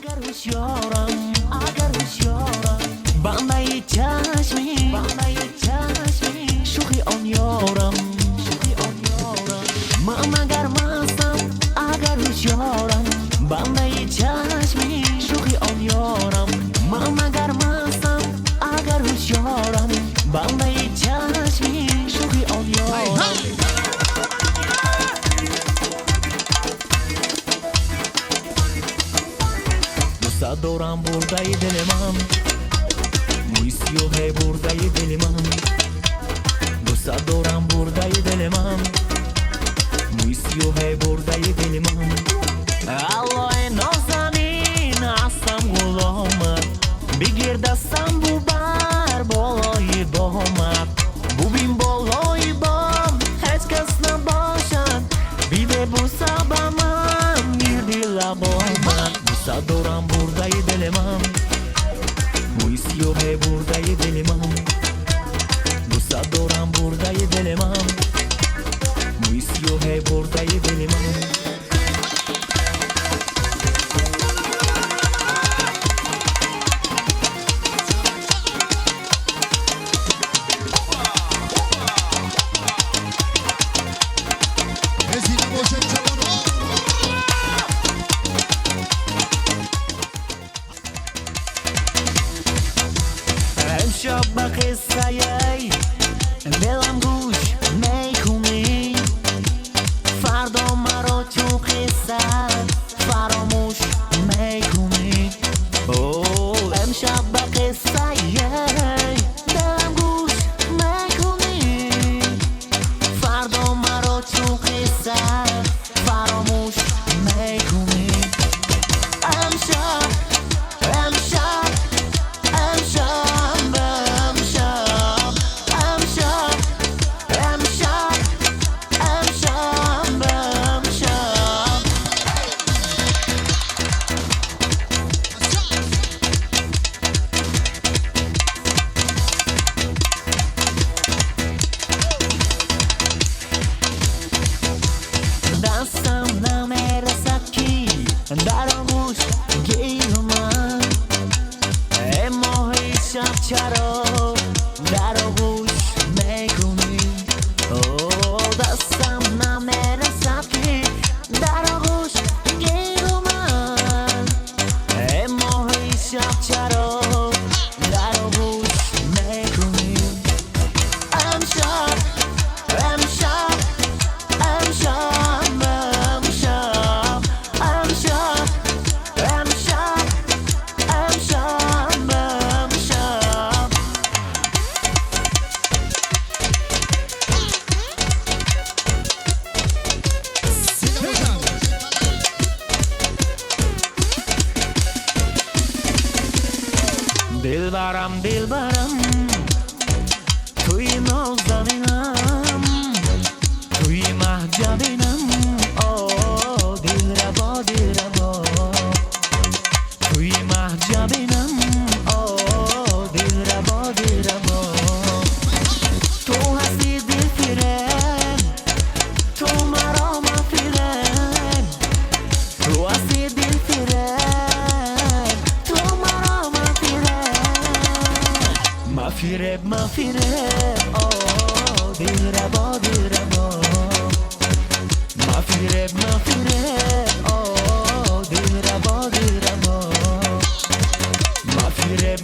اگر هوشیارم بنده چشمی شوخی آن یارم من اگر مستم اگر هوشیارم بنده چشمی شوخی آن یارم من اگر مستم اگر هوشیارم بنده چشمی شوخی آن یارم دوست دارم برده دل من موی سیاه برده دل من دوست دارم برده دل من موی سیاه برده دل من الله نازنین هستم غلامت بگیر دستم بو بر بالای بامت ببین بالای بام هیچ کس نباشد بیده بوسه به من گیردی لبامت دوست دارم برده دل من موی سیاه برده دل من دوست دارم برده دل من موی سیاه برده دل من امشب به قصه دلم گوش میکنی فردا مرا تو قصه فراموش میکنی امشب به قصه دلم گوش میکنی فردا مرا تو قصه فراموش میکنی امشب دستم نمیرسد کی در آغوش گیر من اما هیچ شب چرا در آغوش میکنی دستم نمیرسد کی در آغوش گیر من اما هیچ شب چرا در آغوش میکنی امشب دلبرم توی نازنینم توی محجبینم دلربا توی محجبینم دلربا تو هستی دلفریب تو مرا مفریب تو هستی دلفریب مفیرب دلربا مفیرب دلربا مفیرب